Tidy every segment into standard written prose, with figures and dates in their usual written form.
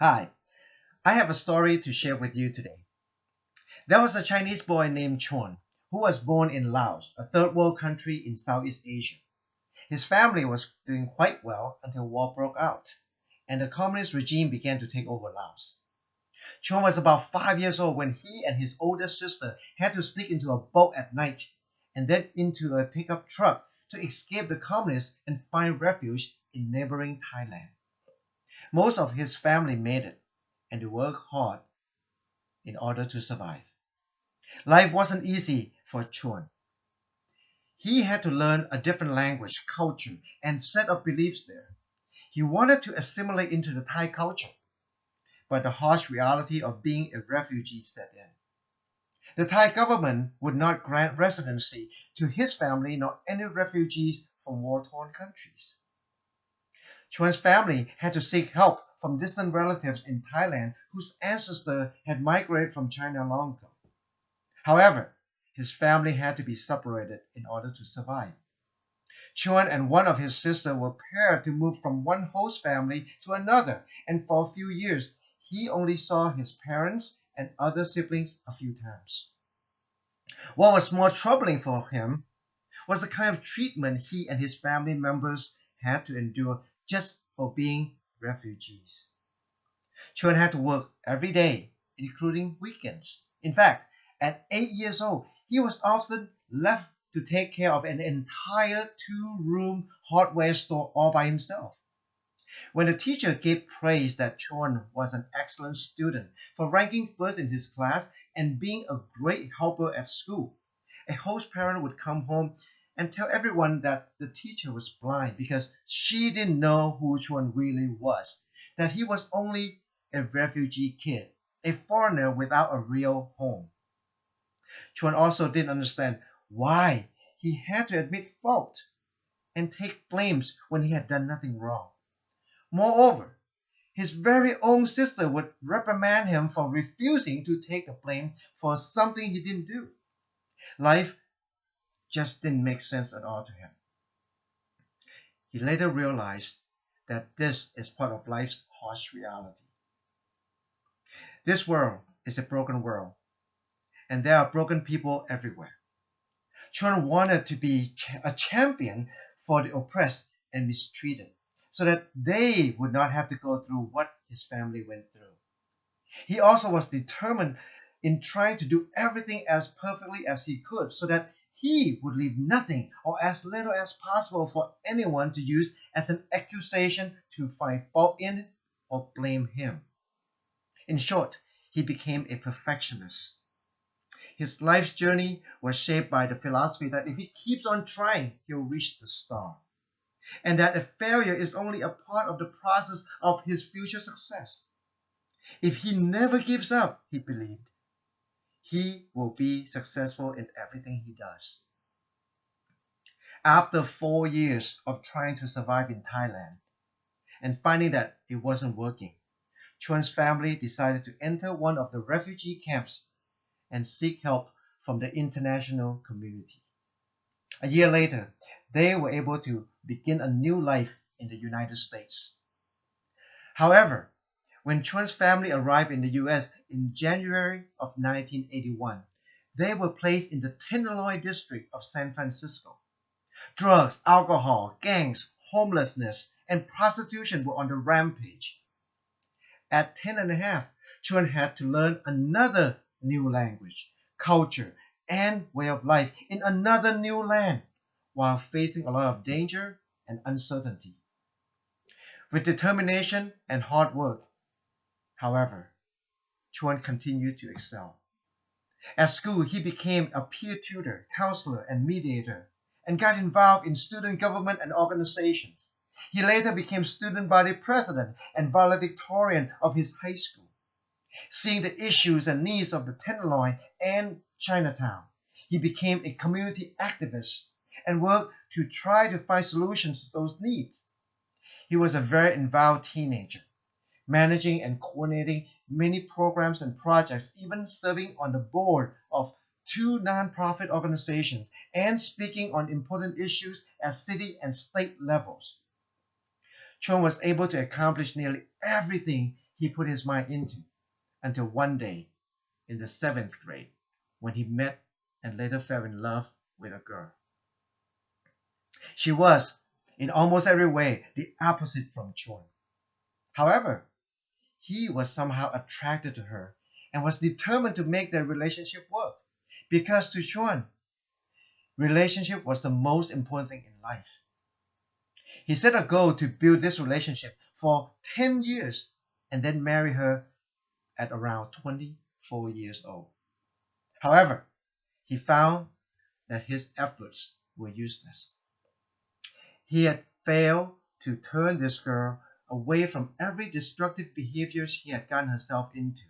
Hi, I have a story to share with you today. There was a Chinese boy named Chuan who was born in Laos, a third world country in Southeast Asia. His family was doing quite well until war broke out and the communist regime began to take over Laos. Chuan was about 5 years old when he and his older sister had to sneak into a boat at night and then into a pickup truck to escape the communists and find refuge in neighboring Thailand. Most of his family made it and they worked hard in order to survive. Life wasn't easy for Chuan. He had to learn a different language, culture, and set of beliefs there. He wanted to assimilate into the Thai culture, but the harsh reality of being a refugee set in. The Thai government would not grant residency to his family nor any refugees from war-torn countries. Chuan's family had to seek help from distant relatives in Thailand whose ancestors had migrated from China long ago. However, his family had to be separated in order to survive. Chuan and one of his sisters were paired to move from one host family to another, and for a few years he only saw his parents and other siblings a few times. What was more troubling for him was the kind of treatment he and his family members had to endure just for being refugees. Chuan had to work every day, including weekends. In fact, at 8 years old, he was often left to take care of an entire two-room hardware store all by himself. When the teacher gave praise that Chuan was an excellent student for ranking first in his class and being a great helper at school, a host parent would come home and tell everyone that the teacher was blind because she didn't know who Chuan really was, that he was only a refugee kid, a foreigner without a real home. Chuan also didn't understand why he had to admit fault and take blames when he had done nothing wrong. Moreover, his very own sister would reprimand him for refusing to take the blame for something he didn't do. Life just didn't make sense at all to him. He later realized that this is part of life's harsh reality. This world is a broken world, and there are broken people everywhere. Chuan wanted to be a champion for the oppressed and mistreated, so that they would not have to go through what his family went through. He also was determined in trying to do everything as perfectly as he could, so that he would leave nothing or as little as possible for anyone to use as an accusation to find fault in or blame him. In short, he became a perfectionist. His life's journey was shaped by the philosophy that if he keeps on trying, he'll reach the star, and that a failure is only a part of the process of his future success. If he never gives up, he believed, he will be successful in everything he does. After 4 years of trying to survive in Thailand and finding that it wasn't working, Chuan's family decided to enter one of the refugee camps and seek help from the international community. A year later, they were able to begin a new life in the United States. However, when Chuan's family arrived in the US in January of 1981, they were placed in the Tenderloin district of San Francisco. Drugs, alcohol, gangs, homelessness, and prostitution were on the rampage. At 10 and a half, Chuan had to learn another new language, culture, and way of life in another new land while facing a lot of danger and uncertainty. With determination and hard work, however, Chuan continued to excel. At school, he became a peer tutor, counselor, and mediator, and got involved in student government and organizations. He later became student body president and valedictorian of his high school. Seeing the issues and needs of the Tenderloin and Chinatown, he became a community activist and worked to try to find solutions to those needs. He was a very involved teenager, managing and coordinating many programs and projects, even serving on the board of 2 nonprofit organizations and speaking on important issues at city and state levels. Chuan was able to accomplish nearly everything he put his mind into until one day in the 7th grade when he met and later fell in love with a girl. She was, in almost every way, the opposite from Chuan. However, he was somehow attracted to her and was determined to make their relationship work, because to Chuan, relationship was the most important thing in life. He set a goal to build this relationship for 10 years and then marry her at around 24 years old. However, he found that his efforts were useless. He had failed to turn this girl away from every destructive behavior she had gotten herself into.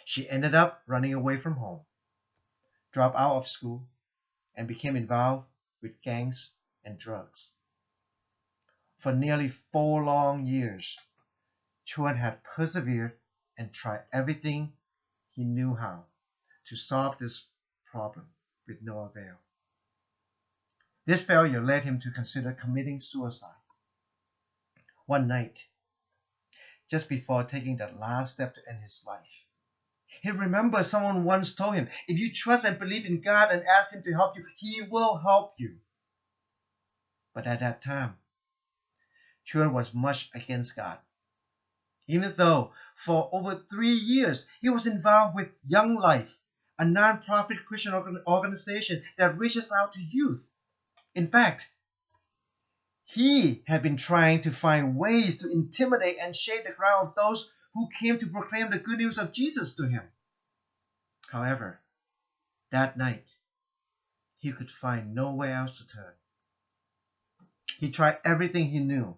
She ended up running away from home, dropped out of school, and became involved with gangs and drugs. For nearly 4 long years, Chuan had persevered and tried everything he knew how to solve this problem with no avail. This failure led him to consider committing suicide. One night, just before taking that last step to end his life, he remembered someone once told him, if you trust and believe in God and ask Him to help you, He will help you. But at that time, Chuan was much against God. Even though for over 3 years he was involved with Young Life, a non-profit Christian organization that reaches out to youth. In fact, he had been trying to find ways to intimidate and shake the ground of those who came to proclaim the good news of Jesus to him. However, that night, he could find nowhere else to turn. He tried everything he knew,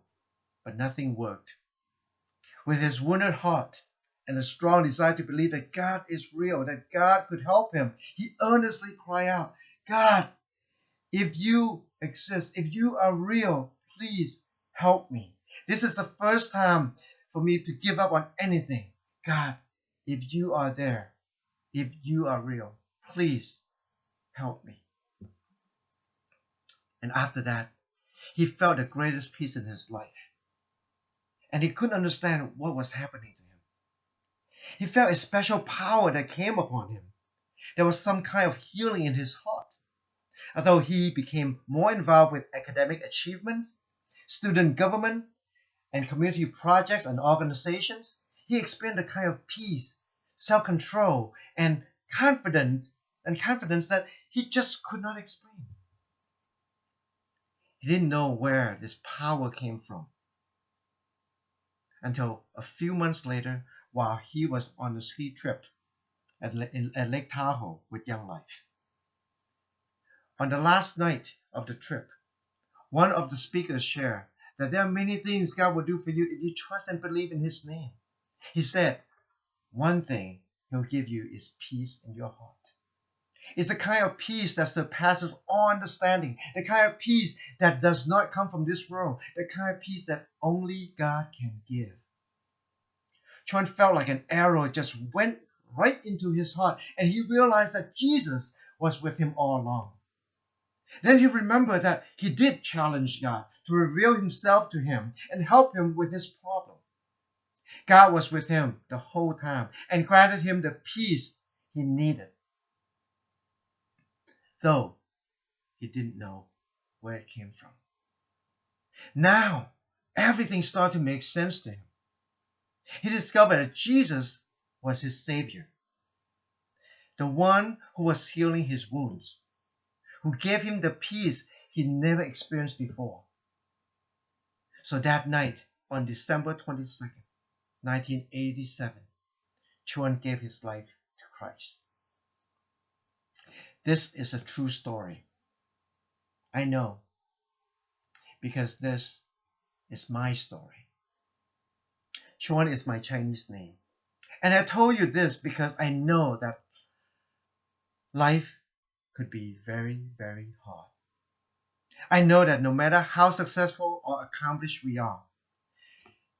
but nothing worked. With his wounded heart and a strong desire to believe that God is real, that God could help him, he earnestly cried out, God, if you exist, if you are real, please help me. This is the first time for me to give up on anything. God, if you are there, if you are real, please help me. And after that, he felt the greatest peace in his life. And he couldn't understand what was happening to him. He felt a special power that came upon him. There was some kind of healing in his heart. Although he became more involved with academic achievements, student government, and community projects and organizations, he experienced a kind of peace, self-control, and confidence that he just could not explain. He didn't know where this power came from until a few months later, while he was on a ski trip at Lake Tahoe with Young Life. On the last night of the trip, one of the speakers shared that there are many things God will do for you if you trust and believe in His name. He said, one thing He'll give you is peace in your heart. It's the kind of peace that surpasses all understanding, the kind of peace that does not come from this world, the kind of peace that only God can give. Chuan felt like an arrow just went right into his heart, and he realized that Jesus was with him all along. Then he remembered that he did challenge God to reveal Himself to him and help him with his problem. God was with him the whole time and granted him the peace he needed, though he didn't know where it came from. Now, everything started to make sense to him. He discovered that Jesus was his Savior, the one who was healing his wounds, who gave him the peace he never experienced before. So that night, on December 22nd, 1987, Chuan gave his life to Christ. This is a true story. I know, because this is my story. Chuan is my Chinese name. And I told you this because I know that life could be very, very hard. I know that no matter how successful or accomplished we are,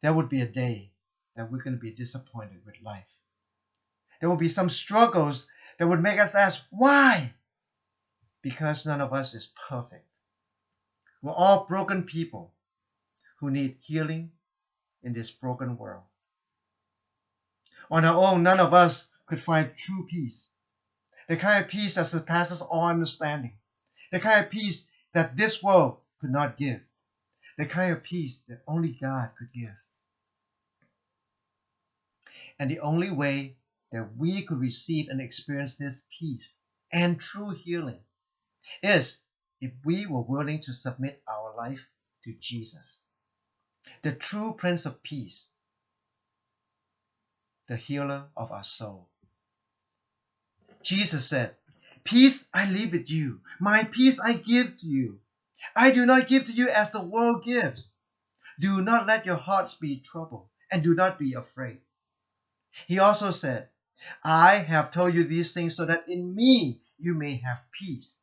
there would be a day that we're going to be disappointed with life. There will be some struggles that would make us ask, why? Because none of us is perfect. We're all broken people who need healing in this broken world. On our own, none of us could find true peace, the kind of peace that surpasses all understanding, the kind of peace that this world could not give, the kind of peace that only God could give. And the only way that we could receive and experience this peace and true healing is if we were willing to submit our life to Jesus, the true Prince of Peace, the healer of our soul. Jesus said, "Peace I leave with you, my peace I give to you. I do not give to you as the world gives. Do not let your hearts be troubled, and do not be afraid." He also said, "I have told you these things so that in me you may have peace.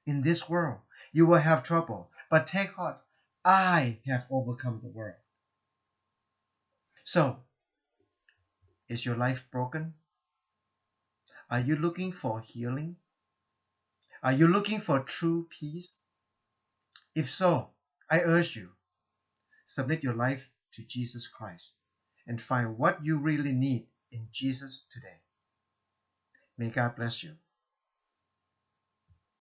In this world you will have trouble, but take heart, I have overcome the world." So, is your life broken? Are you looking for healing? Are you looking for true peace? If so, I urge you, submit your life to Jesus Christ and find what you really need in Jesus today. May God bless you.